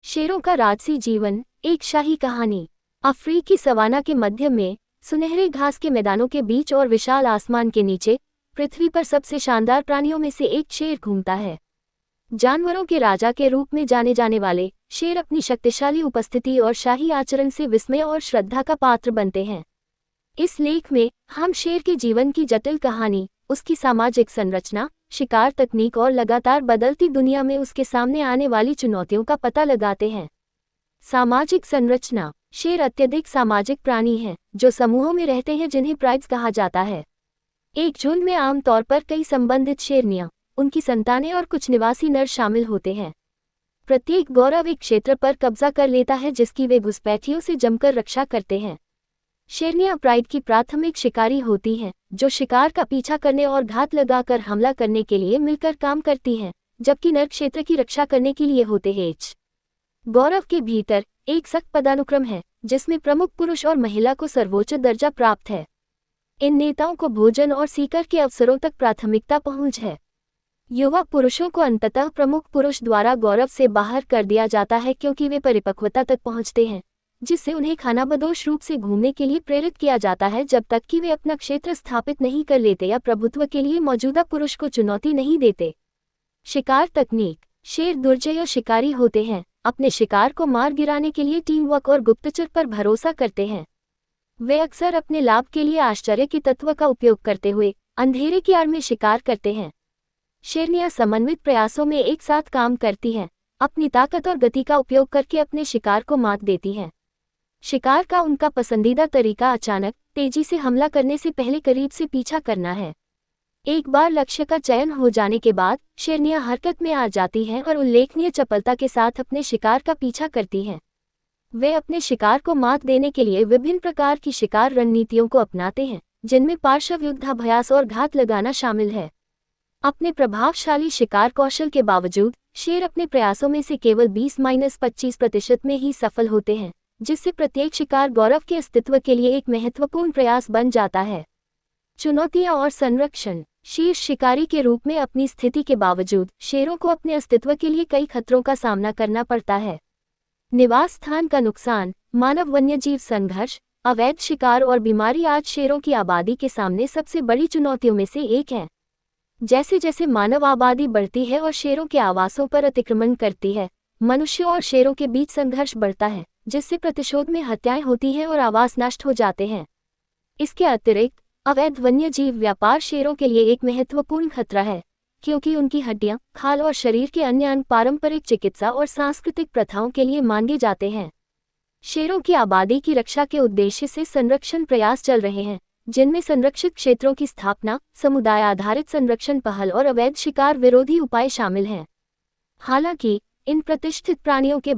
शेरों का राजसी जीवन, एक शाही कहानी। अफ्रीकी सवाना के मध्य में, सुनहरे घास के मैदानों के बीच और विशाल आसमान के नीचे, पृथ्वी पर सबसे शानदार प्राणियों में से एक शेर घूमता है। जानवरों के राजा के रूप में जाने जाने वाले शेर अपनी शक्तिशाली उपस्थिति और शाही आचरण से विस्मय और श्रद्धा का पात्र बनते हैं। इस लेख में हम शेर के जीवन की जटिल कहानी, उसकी सामाजिक संरचना, शिकार तकनीक और लगातार बदलती दुनिया में उसके सामने आने वाली चुनौतियों का पता लगाते हैं। सामाजिक संरचना। शेर अत्यधिक सामाजिक प्राणी हैं, जो समूहों में रहते हैं जिन्हें प्राइड्स कहा जाता है। एक झुंड में आमतौर पर कई संबंधित शेरनियां, उनकी संतानें और कुछ निवासी नर शामिल होते हैं। प्रत्येक गौरव एक क्षेत्र पर कब्जा कर लेता है जिसकी वे घुसपैठियों से जमकर रक्षा करते हैं। शेरनियां प्राइड की प्राथमिक शिकारी होती हैं, जो शिकार का पीछा करने और घात लगाकर हमला करने के लिए मिलकर काम करती हैं, जबकि नर क्षेत्र की रक्षा करने के लिए होते हैं। गौरव के भीतर एक सख्त पदानुक्रम है, जिसमें प्रमुख पुरुष और महिला को सर्वोच्च दर्जा प्राप्त है। इन नेताओं को भोजन और सीकर के अवसरों तक प्राथमिकता पहुंच है। युवा पुरुषों को अंततः प्रमुख पुरुष द्वारा गौरव से बाहर कर दिया जाता है क्योंकि वे परिपक्वता तक पहुंचते हैं, जिससे उन्हें खानाबदोश रूप से घूमने के लिए प्रेरित किया जाता है जब तक कि वे अपना क्षेत्र स्थापित नहीं कर लेते या प्रभुत्व के लिए मौजूदा पुरुष को चुनौती नहीं देते। शिकार तकनीक। शेर दुर्जय शिकारी होते हैं, अपने शिकार को मार गिराने के लिए टीम वर्क और गुप्तचर पर भरोसा करते हैं। वे अक्सर अपने लाभ के लिए आश्चर्य के तत्व का उपयोग करते हुए अंधेरे की आड़ में शिकार करते हैं। शेरनियां समन्वित प्रयासों में एक साथ काम करती हैं, अपनी ताकत और गति का उपयोग करके अपने शिकार को मात देती हैं। शिकार का उनका पसंदीदा तरीका अचानक, तेजी से हमला करने से पहले करीब से पीछा करना है। एक बार लक्ष्य का चयन हो जाने के बाद शेरनियां हरकत में आ जाती हैं और उल्लेखनीय चपलता के साथ अपने शिकार का पीछा करती हैं। वे अपने शिकार को मात देने के लिए विभिन्न प्रकार की शिकार रणनीतियों को अपनाते हैं, जिनमें पार्श्व युद्धाभ्यास और घात लगाना शामिल है। अपने प्रभावशाली शिकार कौशल के बावजूद शेर अपने प्रयासों में से केवल 20-25% में ही सफल होते हैं, जिससे प्रत्येक शिकार गौरव के अस्तित्व के लिए एक महत्वपूर्ण प्रयास बन जाता है। चुनौतियां और संरक्षण। शीर्ष शिकारी के रूप में अपनी स्थिति के बावजूद शेरों को अपने अस्तित्व के लिए कई खतरों का सामना करना पड़ता है। निवास स्थान का नुकसान, मानव वन्यजीव संघर्ष, अवैध शिकार और बीमारी आज शेरों की आबादी के सामने सबसे बड़ी चुनौतियों में से एक है। जैसे जैसे मानव आबादी बढ़ती है और शेरों के आवासों पर अतिक्रमण करती है, मनुष्यों और शेरों के बीच संघर्ष बढ़ता है, जिससे प्रतिशोध में हत्याएं होती हैं और आवास नष्ट हो जाते हैं। इसके अतिरिक्त अवैध वन्यजीव व्यापार शेरों के लिए एक महत्वपूर्ण खतरा है, क्योंकि उनकी हड्डियां, खाल और शरीर के अन्य अंग पारंपरिक चिकित्सा और सांस्कृतिक प्रथाओं के लिए मांगे जाते हैं। शेरों की आबादी की रक्षा के उद्देश्य से संरक्षण प्रयास चल रहे हैं, जिनमें संरक्षित क्षेत्रों की स्थापना, समुदाय आधारित संरक्षण पहल और अवैध शिकार विरोधी उपाय शामिल हैं। हालांकि इन प्रतिष्ठित प्राणियों के